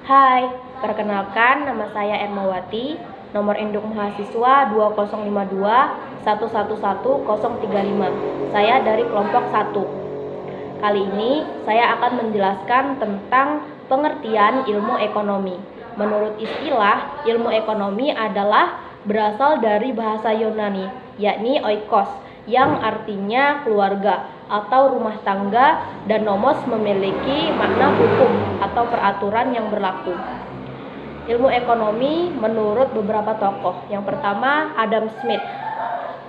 Hai, perkenalkan nama saya Ermawati, nomor induk mahasiswa 2052111035. Saya dari kelompok 1. Kali ini saya akan menjelaskan tentang pengertian ilmu ekonomi. Menurut istilah, ilmu ekonomi adalah berasal dari bahasa Yunani, yakni oikos, yang artinya keluarga atau rumah tangga, dan nomos memiliki makna hukum atau peraturan yang berlaku. Ilmu ekonomi menurut beberapa tokoh. Yang pertama, Adam Smith.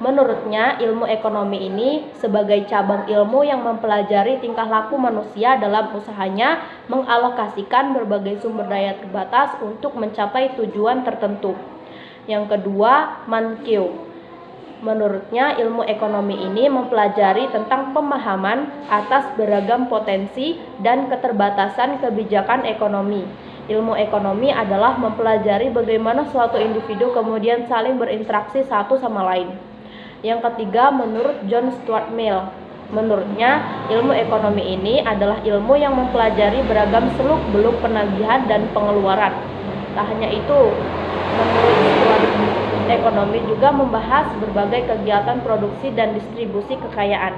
Menurutnya, ilmu ekonomi ini sebagai cabang ilmu yang mempelajari tingkah laku manusia dalam usahanya mengalokasikan berbagai sumber daya terbatas untuk mencapai tujuan tertentu. Yang kedua, Mankiw. Menurutnya, ilmu ekonomi ini mempelajari tentang pemahaman atas beragam potensi dan keterbatasan kebijakan ekonomi. Ilmu ekonomi adalah mempelajari bagaimana suatu individu kemudian saling berinteraksi satu sama lain. Yang ketiga, menurut John Stuart Mill. Menurutnya, ilmu ekonomi ini adalah ilmu yang mempelajari beragam seluk-beluk penagihan dan pengeluaran. Tak hanya itu, menurut Stuart, ekonomi juga membahas berbagai kegiatan produksi dan distribusi kekayaan.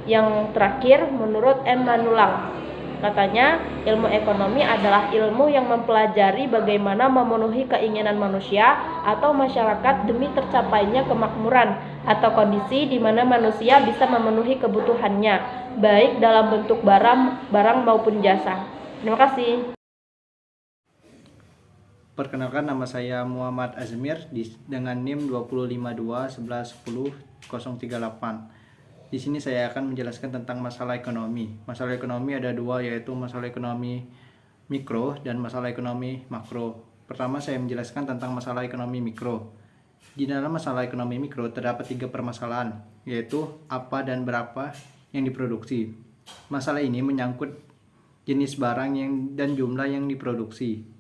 Yang terakhir, menurut M. Manulang, katanya ilmu ekonomi adalah ilmu yang mempelajari bagaimana memenuhi keinginan manusia atau masyarakat demi tercapainya kemakmuran atau kondisi di mana manusia bisa memenuhi kebutuhannya, baik dalam bentuk barang maupun jasa. Terima kasih. Perkenalkan, nama saya Muhammad Azmir dengan NIM 25521111038. Di sini saya akan menjelaskan tentang masalah ekonomi. Masalah ekonomi ada dua, yaitu masalah ekonomi mikro dan masalah ekonomi makro. Pertama, saya menjelaskan tentang masalah ekonomi mikro. Di dalam masalah ekonomi mikro terdapat 3 permasalahan, yaitu apa dan berapa yang diproduksi. Masalah ini menyangkut jenis barang dan jumlah yang diproduksi.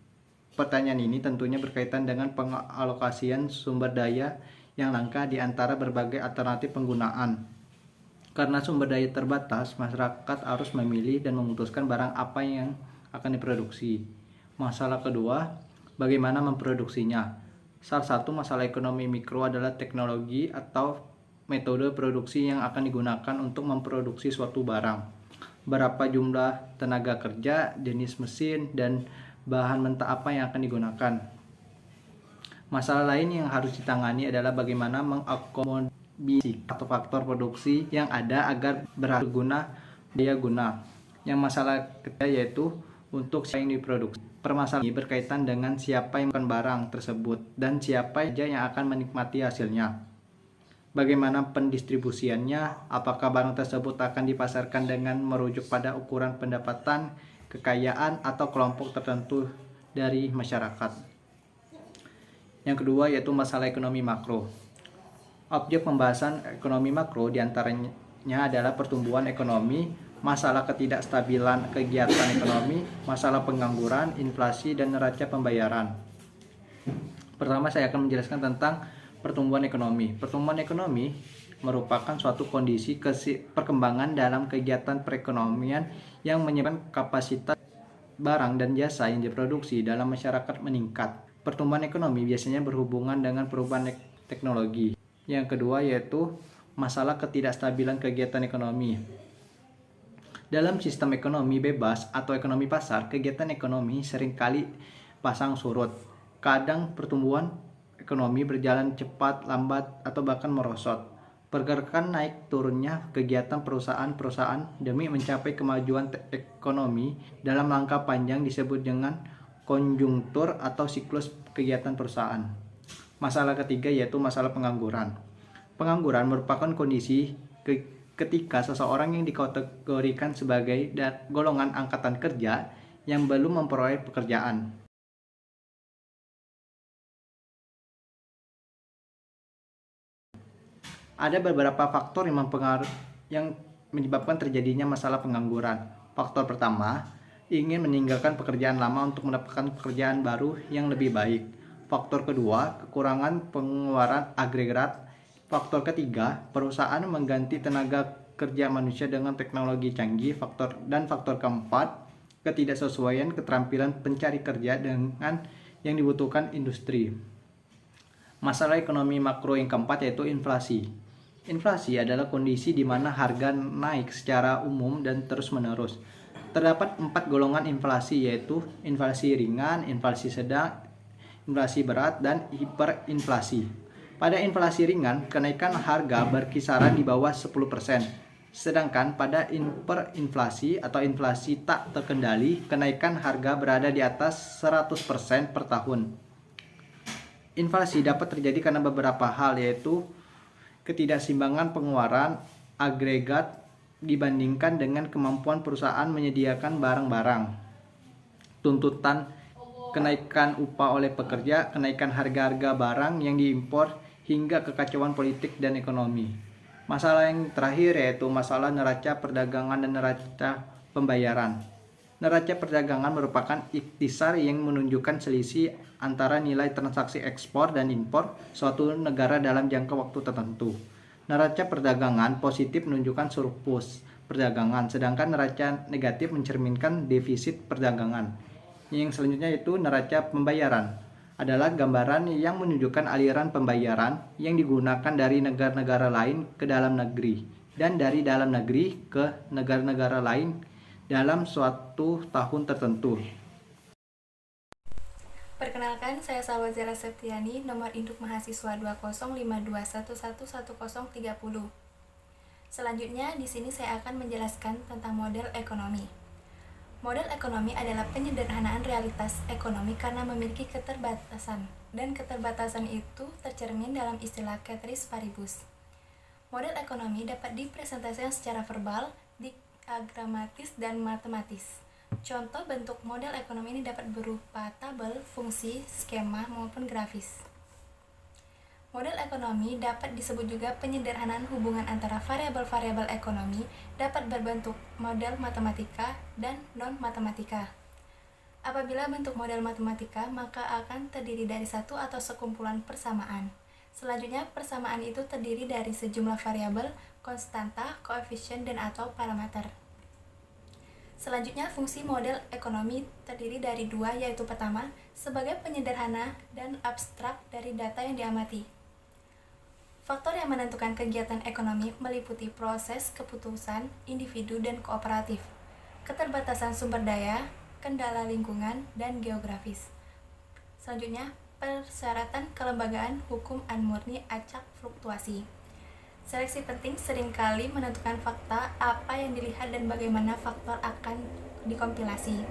Pertanyaan ini tentunya berkaitan dengan pengalokasian sumber daya yang langka di antara berbagai alternatif penggunaan. Karena sumber daya terbatas, masyarakat harus memilih dan memutuskan barang apa yang akan diproduksi. Masalah kedua, bagaimana memproduksinya. Salah satu masalah ekonomi mikro adalah teknologi atau metode produksi yang akan digunakan untuk memproduksi suatu barang. Berapa jumlah tenaga kerja, jenis mesin, dan bahan mentah apa yang akan digunakan. Masalah lain yang harus ditangani adalah bagaimana mengakomodasi atau faktor produksi yang ada agar berguna daya guna. Yang masalah ketiga yaitu untuk siapa yang diproduksi. Permasalahan ini berkaitan dengan siapa yang menggunakan barang tersebut dan siapa saja yang akan menikmati hasilnya. Bagaimana pendistribusiannya, apakah barang tersebut akan dipasarkan dengan merujuk pada ukuran pendapatan, kekayaan, atau kelompok tertentu dari masyarakat. Yang kedua yaitu masalah ekonomi makro. Objek pembahasan ekonomi makro diantaranya adalah pertumbuhan ekonomi, masalah ketidakstabilan kegiatan ekonomi, masalah pengangguran, inflasi, dan neraca pembayaran. Pertama, saya akan menjelaskan tentang pertumbuhan ekonomi. Pertumbuhan ekonomi merupakan suatu kondisi perkembangan dalam kegiatan perekonomian yang menyebabkan kapasitas barang dan jasa yang diproduksi dalam masyarakat meningkat. Pertumbuhan ekonomi biasanya berhubungan dengan perubahan teknologi. Yang kedua yaitu masalah ketidakstabilan kegiatan ekonomi. Dalam sistem ekonomi bebas atau ekonomi pasar, kegiatan ekonomi seringkali pasang surut. Kadang pertumbuhan ekonomi berjalan cepat, lambat, atau bahkan merosot. Pergerakan naik turunnya kegiatan perusahaan-perusahaan demi mencapai kemajuan ekonomi dalam langkah panjang disebut dengan konjungtur atau siklus kegiatan perusahaan. Masalah ketiga yaitu masalah pengangguran. Pengangguran merupakan kondisi ketika seseorang yang dikategorikan sebagai golongan angkatan kerja yang belum memperoleh pekerjaan. Ada beberapa faktor yang menyebabkan terjadinya masalah pengangguran. Faktor pertama, ingin meninggalkan pekerjaan lama untuk mendapatkan pekerjaan baru yang lebih baik. Faktor kedua, kekurangan pengeluaran agregat. Faktor ketiga, perusahaan mengganti tenaga kerja manusia dengan teknologi canggih. Faktor keempat, ketidaksesuaian keterampilan pencari kerja dengan yang dibutuhkan industri. Masalah ekonomi makro yang keempat yaitu inflasi. Inflasi adalah kondisi di mana harga naik secara umum dan terus-menerus. Terdapat 4 golongan inflasi yaitu inflasi ringan, inflasi sedang, inflasi berat, dan hiperinflasi. Pada inflasi ringan, kenaikan harga berkisaran di bawah 10%. Sedangkan pada hiperinflasi atau inflasi tak terkendali, kenaikan harga berada di atas 100% per tahun. Inflasi dapat terjadi karena beberapa hal, yaitu ketidakseimbangan pengeluaran agregat dibandingkan dengan kemampuan perusahaan menyediakan barang-barang, tuntutan kenaikan upah oleh pekerja, kenaikan harga-harga barang yang diimpor, hingga kekacauan politik dan ekonomi. Masalah yang terakhir yaitu masalah neraca perdagangan dan neraca pembayaran. Neraca perdagangan merupakan ikhtisar yang menunjukkan selisih antara nilai transaksi ekspor dan impor suatu negara dalam jangka waktu tertentu. Neraca perdagangan positif menunjukkan surplus perdagangan, sedangkan neraca negatif mencerminkan defisit perdagangan. Yang selanjutnya itu neraca pembayaran adalah gambaran yang menunjukkan aliran pembayaran yang digunakan dari negara-negara lain ke dalam negeri dan dari dalam negeri ke negara-negara lain dalam suatu tahun tertentu. Perkenalkan, saya Salwazira Septiani, nomor induk mahasiswa 205211111030. Selanjutnya, di sini saya akan menjelaskan tentang model ekonomi. Model ekonomi adalah penyederhanaan realitas ekonomi karena memiliki keterbatasan, dan keterbatasan itu tercermin dalam istilah ceteris paribus. Model ekonomi dapat dipresentasikan secara verbal, diagramatis, dan matematis. Contoh bentuk model ekonomi ini dapat berupa tabel, fungsi, skema, maupun grafis. Model ekonomi dapat disebut juga penyederhanaan hubungan antara variabel-variabel ekonomi, dapat berbentuk model matematika dan non-matematika. Apabila bentuk model matematika, maka akan terdiri dari satu atau sekumpulan persamaan. Selanjutnya, persamaan itu terdiri dari sejumlah variabel, konstanta, koefisien, dan atau parameter. Selanjutnya, fungsi model ekonomi terdiri dari dua, yaitu pertama, sebagai penyederhana dan abstrak dari data yang diamati. Faktor yang menentukan kegiatan ekonomi meliputi proses keputusan, individu, dan kooperatif, keterbatasan sumber daya, kendala lingkungan, dan geografis. Selanjutnya, persyaratan kelembagaan, hukum murni, acak, fluktuasi. Seleksi penting seringkali menentukan fakta apa yang dilihat dan bagaimana faktor akan dikompilasi.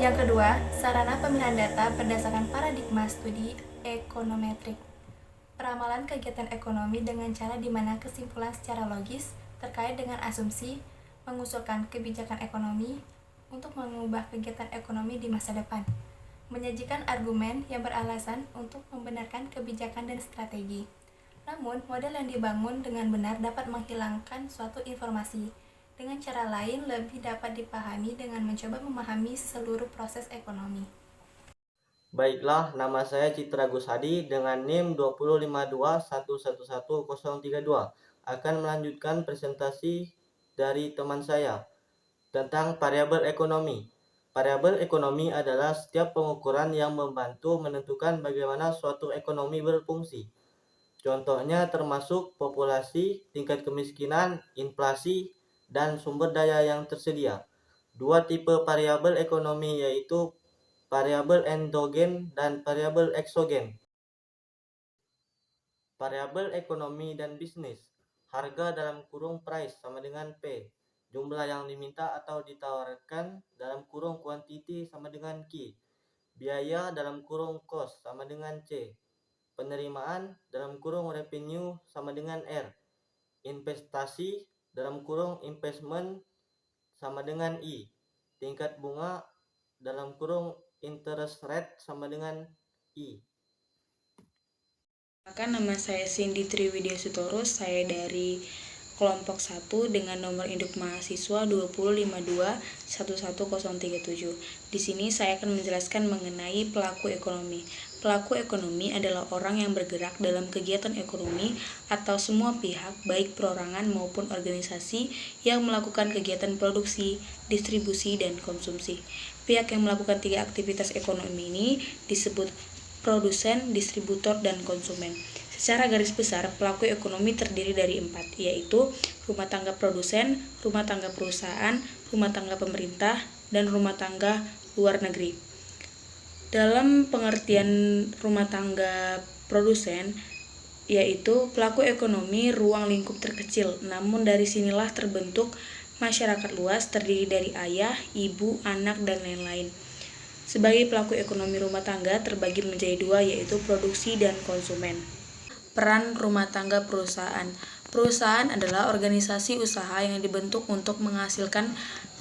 Yang kedua, sarana pemilihan data berdasarkan paradigma studi ekonometrik. Peramalan kegiatan ekonomi dengan cara di mana kesimpulan secara logis terkait dengan asumsi mengusulkan kebijakan ekonomi untuk mengubah kegiatan ekonomi di masa depan, menyajikan argumen yang beralasan untuk membenarkan kebijakan dan strategi. Namun, model yang dibangun dengan benar dapat menghilangkan suatu informasi. Dengan cara lain, lebih dapat dipahami dengan mencoba memahami seluruh proses ekonomi. Baiklah, nama saya Citra Gusadi dengan NIM 20521111032 akan melanjutkan presentasi dari teman saya tentang variabel ekonomi. Variabel ekonomi adalah setiap pengukuran yang membantu menentukan bagaimana suatu ekonomi berfungsi. Contohnya termasuk populasi, tingkat kemiskinan, inflasi, dan sumber daya yang tersedia. Dua tipe variabel ekonomi yaitu variabel endogen dan variabel eksogen. Variabel ekonomi dan bisnis. Harga dalam kurung price sama dengan P. Jumlah yang diminta atau ditawarkan dalam kurung quantity sama dengan Q. Biaya dalam kurung cost sama dengan C. Penerimaan dalam kurung revenue sama dengan R. Investasi dalam kurung investment sama dengan I. Tingkat bunga dalam kurung interest rate sama dengan I. Nama saya Cindy Triwidya Sutorus, saya dari kelompok 1 dengan nomor induk mahasiswa 205211037. Di sini saya akan menjelaskan mengenai pelaku ekonomi. Pelaku ekonomi adalah orang yang bergerak dalam kegiatan ekonomi atau semua pihak, baik perorangan maupun organisasi yang melakukan kegiatan produksi, distribusi, dan konsumsi. Pihak yang melakukan 3 aktivitas ekonomi ini disebut produsen, distributor, dan konsumen. Secara garis besar, pelaku ekonomi terdiri dari 4, yaitu rumah tangga produsen, rumah tangga perusahaan, rumah tangga pemerintah, dan rumah tangga luar negeri. Dalam pengertian rumah tangga produsen, yaitu pelaku ekonomi ruang lingkup terkecil, namun dari sinilah terbentuk masyarakat luas terdiri dari ayah, ibu, anak, dan lain-lain. Sebagai pelaku ekonomi rumah tangga terbagi menjadi 2, yaitu produksi dan konsumen. Peran rumah tangga perusahaan. Perusahaan adalah organisasi usaha yang dibentuk untuk menghasilkan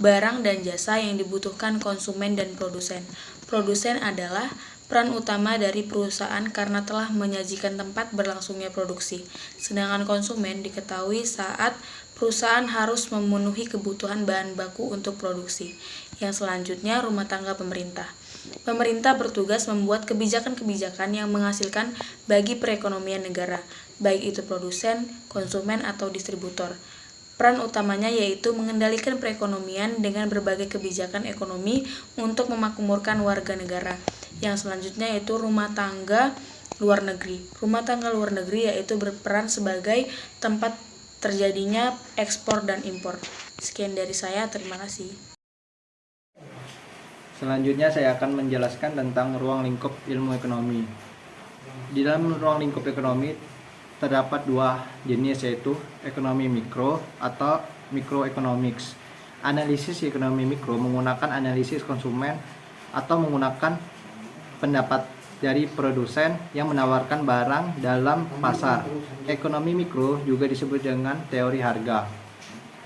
barang dan jasa yang dibutuhkan konsumen dan produsen. Produsen adalah peran utama dari perusahaan karena telah menyajikan tempat berlangsungnya produksi. Sedangkan konsumen diketahui saat perusahaan harus memenuhi kebutuhan bahan baku untuk produksi. Yang selanjutnya, rumah tangga pemerintah. Pemerintah bertugas membuat kebijakan-kebijakan yang menghasilkan bagi perekonomian negara, baik itu produsen, konsumen, atau distributor. Peran utamanya yaitu mengendalikan perekonomian dengan berbagai kebijakan ekonomi untuk memakmurkan warga negara. Yang selanjutnya yaitu rumah tangga luar negeri. Rumah tangga luar negeri yaitu berperan sebagai tempat terjadinya ekspor dan impor. Sekian dari saya, terima kasih. Selanjutnya saya akan menjelaskan tentang ruang lingkup ilmu ekonomi. Di dalam ruang lingkup ekonomi terdapat 2 jenis, yaitu ekonomi mikro atau microeconomics. Analisis ekonomi mikro menggunakan analisis konsumen atau menggunakan pendapat dari produsen yang menawarkan barang dalam pasar. Ekonomi mikro juga disebut dengan teori harga.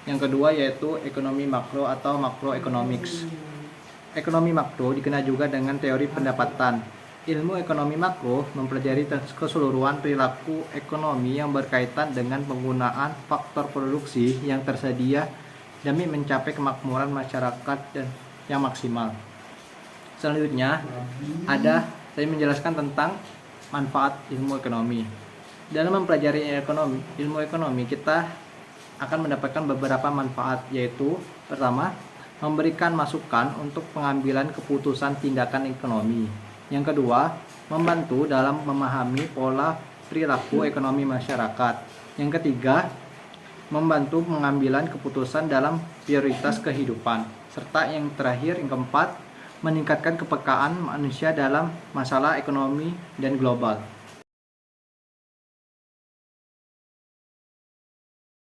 Yang kedua yaitu ekonomi makro atau macroeconomics. Ekonomi makro dikenal juga dengan teori pendapatan. Ilmu ekonomi makro mempelajari keseluruhan perilaku ekonomi yang berkaitan dengan penggunaan faktor produksi yang tersedia demi mencapai kemakmuran masyarakat dan yang maksimal. Selanjutnya saya menjelaskan tentang manfaat ilmu ekonomi. Dalam mempelajari ilmu ekonomi kita akan mendapatkan beberapa manfaat, yaitu pertama, memberikan masukan untuk pengambilan keputusan tindakan ekonomi. Yang kedua, membantu dalam memahami pola perilaku ekonomi masyarakat. Yang ketiga, membantu pengambilan keputusan dalam prioritas kehidupan. Serta yang terakhir, yang keempat, meningkatkan kepekaan manusia dalam masalah ekonomi dan global.